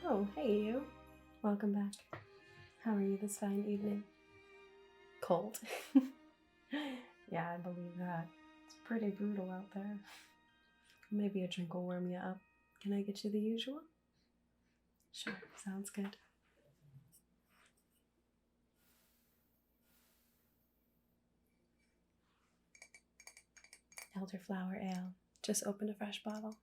Oh, hey you. Welcome back. How are you this fine evening? Cold. Yeah, I believe that. It's pretty brutal out there. Maybe a drink will warm you up. Can I get you the usual? Sure, sounds good. Elderflower ale. Just opened a fresh bottle.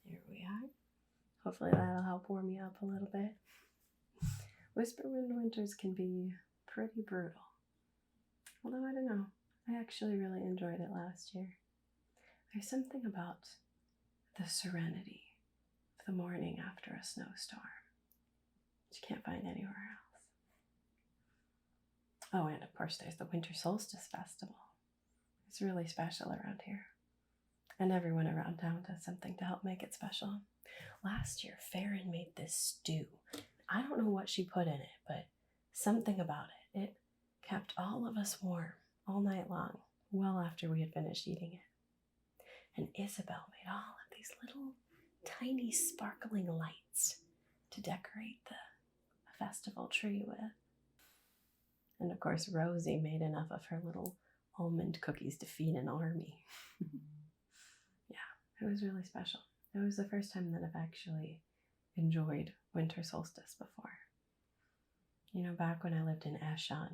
There we are. Hopefully that'll help warm you up a little bit. Whisperwind winters can be pretty brutal. Although I don't know, I actually really enjoyed it last year. There's something about the serenity of the morning after a snowstorm that you can't find anywhere else. Oh, and of course there's the Winter Solstice Festival. It's really special around here. And everyone around town does something to help make it special. Last year, Farron made this stew. I don't know what she put in it, but something about it. It kept all of us warm all night long, well after we had finished eating it. And Isabel made all of these little tiny sparkling lights to decorate the festival tree with. And of course, Rosie made enough of her little almond cookies to feed an army. Yeah, it was really special. It was the first time that I've actually enjoyed winter solstice before. You know, back when I lived in Eshan,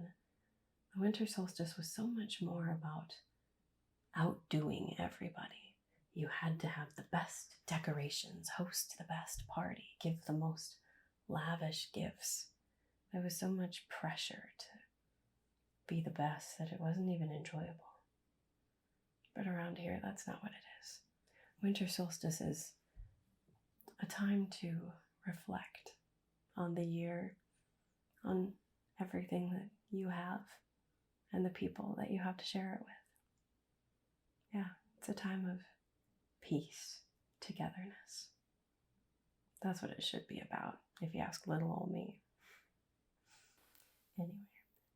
the winter solstice was so much more about outdoing everybody. You had to have the best decorations, host the best party, give the most lavish gifts. There was so much pressure to be the best that it wasn't even enjoyable. But around here, that's not what it is. Winter solstice is a time to reflect on the year, on everything that you have, and the people that you have to share it with. Yeah, it's a time of peace, togetherness. That's what it should be about, if you ask little old me. Anyway,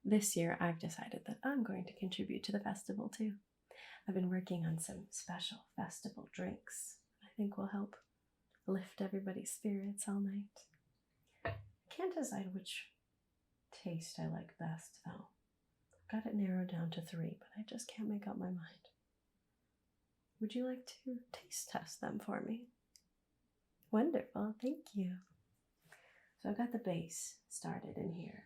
this year I've decided that I'm going to contribute to the festival too. I've been working on some special festival drinks I think will help lift everybody's spirits all night. I can't decide which taste I like best though. I've got it narrowed down to 3, but I just can't make up my mind. Would you like to taste test them for me? Wonderful, thank you. So I've got the base started in here.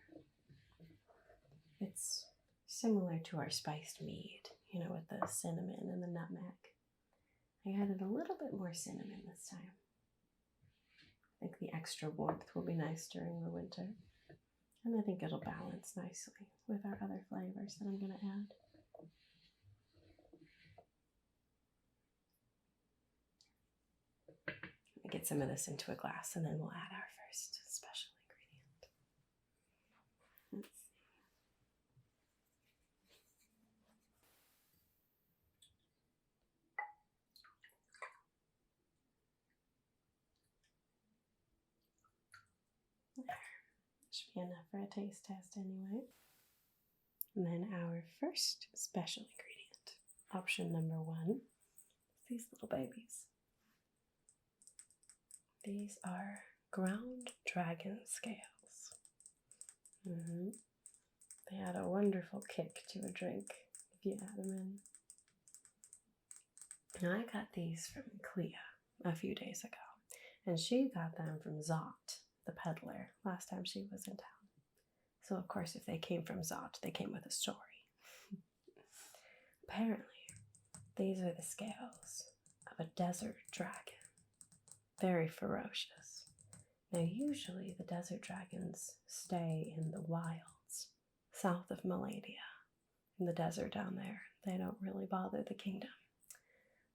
It's similar to our spiced mead, you know, with the cinnamon and the nutmeg. I added a little bit more cinnamon this time. I think the extra warmth will be nice during the winter. And I think it'll balance nicely with our other flavors that I'm going to add. Let me get some of this into a glass and then we'll add our first special ingredient. Let's see. There. Should be enough for a taste test anyway. And then our first special ingredient, option number 1, these little babies. These are ground dragon scales. They add a wonderful kick to a drink if you add them in. And I got these from Clea a few days ago, and she got them from Zot, the peddler, last time she was in town. So of course, if they came from Zot, they came with a story. Apparently, these are the scales of a desert dragon. Very ferocious. Now usually the desert dragons stay in the wilds, south of Maladia, in the desert down there. They don't really bother the kingdom.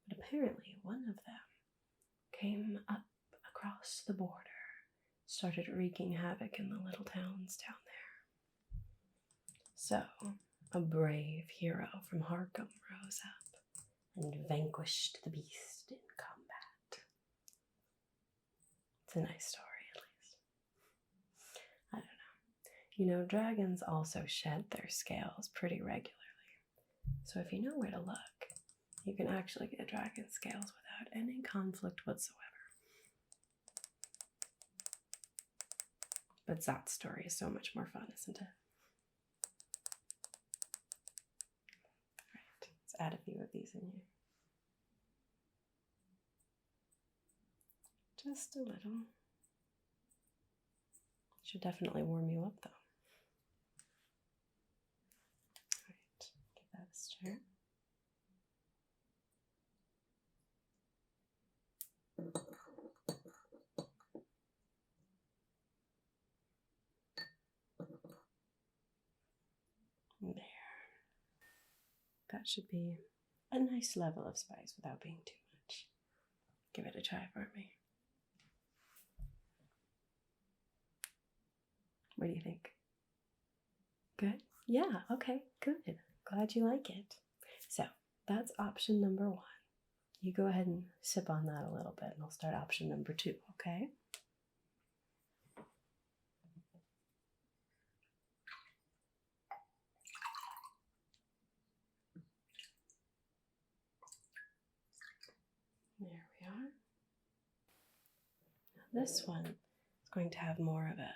But apparently one of them came up across the border, started wreaking havoc in the little towns down there. So a brave hero from Harkham rose up and vanquished the beast in combat. It's a nice story, at least. I don't know. You know, dragons also shed their scales pretty regularly. So if you know where to look, you can actually get dragon scales without any conflict whatsoever. But that story is so much more fun, isn't it? Alright, let's add a few of these in here. Just a little. Should definitely warm you up though. Alright, give that a stir. There. That should be a nice level of spice without being too much. Give it a try for me. What do you think? Good? Yeah, okay, good. Glad you like it. So, that's option number 1. You go ahead and sip on that a little bit, and I'll start option number 2, okay? There we are. Now this one is going to have more of a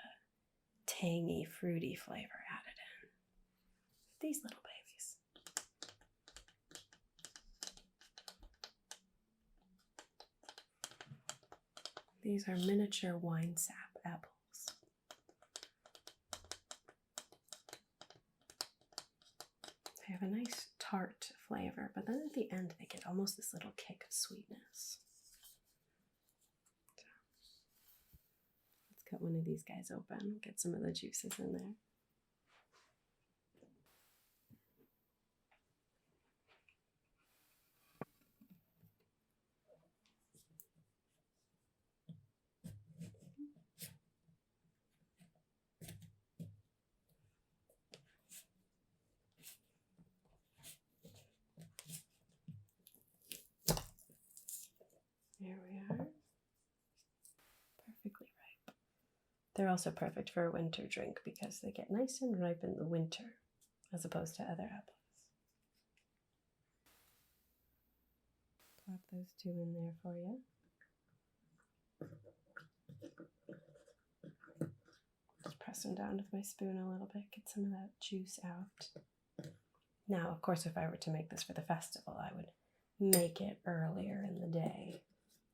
tangy, fruity flavor added in. These little babies. These are miniature wine sap apples. They have a nice tart flavor, but then at the end they get almost this little kick of sweetness. So, let's cut one of these guys open, get some of the juices in there. There we are. Perfectly ripe. They're also perfect for a winter drink because they get nice and ripe in the winter as opposed to other apples. Plop those 2 in there for you. Just press them down with my spoon a little bit, get some of that juice out. Now, of course, if I were to make this for the festival, I would make it earlier in the day.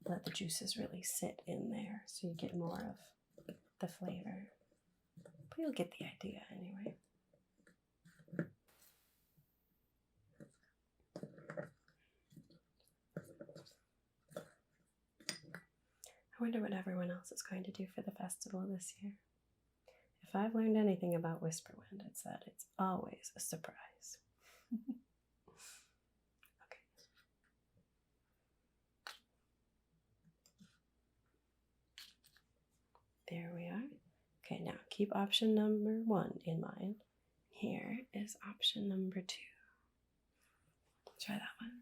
Let the juices really sit in there so you get more of the flavor. But you'll get the idea anyway. I wonder what everyone else is going to do for the festival this year. If I've learned anything about Whisperwind, it's that it's always a surprise. Okay. There we are. Okay, now keep option number 1 in mind. Here is option number 2. Try that one.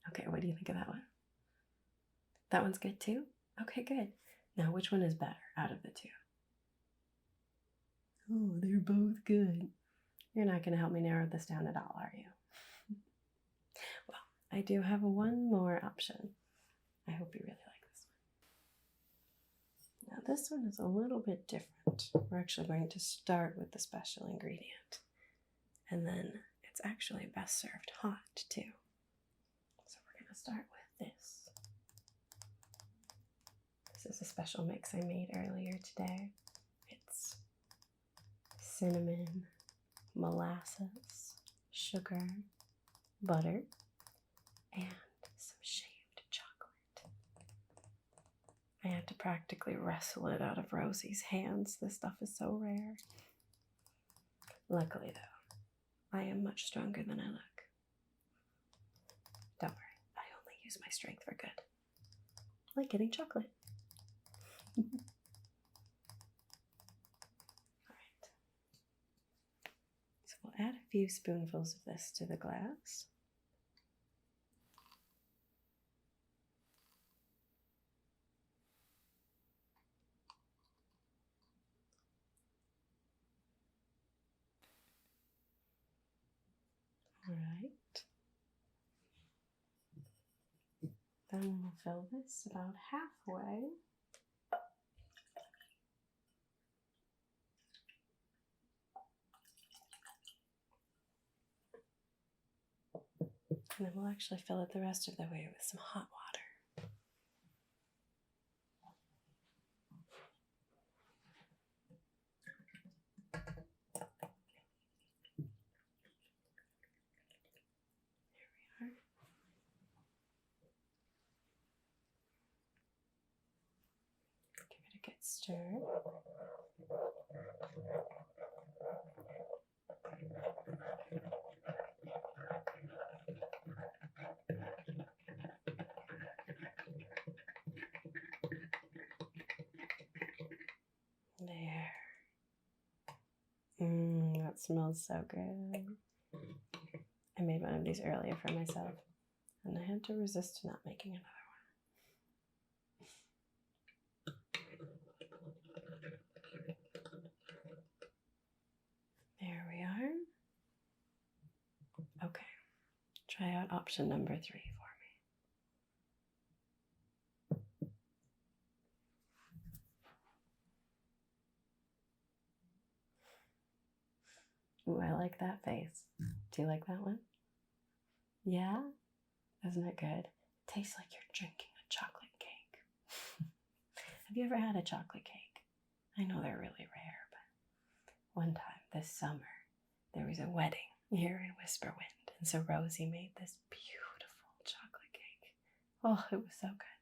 Okay, what do you think of that one? That one's good too? Okay, good. Now, which one is better out of the 2? Oh, they're both good. You're not going to help me narrow this down at all, are you? Well, I do have one more option. I hope you really like this one. Now, this one is a little bit different. We're actually going to start with the special ingredient. And then it's actually best served hot, too. So we're going to start with this. This is a special mix I made earlier today. It's cinnamon, molasses, sugar, butter, and some shaved chocolate. I had to practically wrestle it out of Rosie's hands. This stuff is so rare. Luckily, though, I am much stronger than I look. Don't worry, I only use my strength for good. Like getting chocolate. Alright. we'll add a few spoonfuls of this to the glass. All right. Then we'll fill this about halfway. And then we'll actually fill it the rest of the way with some hot water. There we are. Give it a good stir. There. That smells so good. I made one of these earlier for myself, and I had to resist not making another one. There we are. Okay, try out option number 3 for me. Ooh, I like that face. Do you like that one? Yeah? Isn't it good? It tastes like you're drinking a chocolate cake. Have you ever had a chocolate cake? I know they're really rare, but one time this summer, there was a wedding here in Whisperwind, and so Rosie made this beautiful chocolate cake. Oh, it was so good.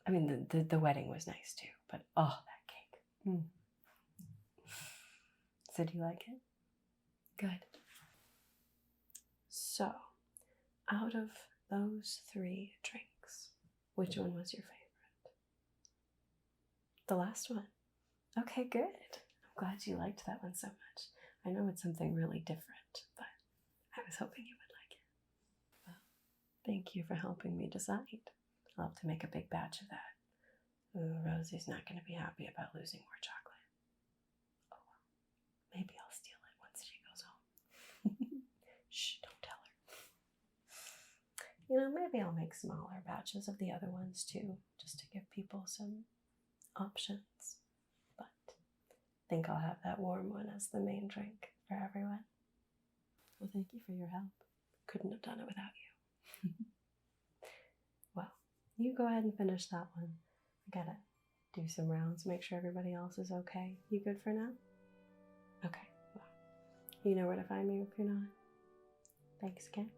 I mean, the wedding was nice too, but oh, that cake. So do you like it? Good. So, out of those 3 drinks, which one was your favorite? The last one. Okay, good. I'm glad you liked that one so much. I know it's something really different, but I was hoping you would like it. Well, thank you for helping me decide. I'll have to make a big batch of that. Ooh, Rosie's not going to be happy about losing more chocolate. Oh well, maybe I'll steal it once she goes home. Shh, don't tell her. You know, maybe I'll make smaller batches of the other ones too, just to give people some options. But I think I'll have that warm one as the main drink for everyone. Well, thank you for your help. Couldn't have done it without you. Well, you go ahead and finish that one. I gotta do some rounds, make sure everybody else is okay. You good for now? Okay, well, you know where to find me if you're not. Thanks again.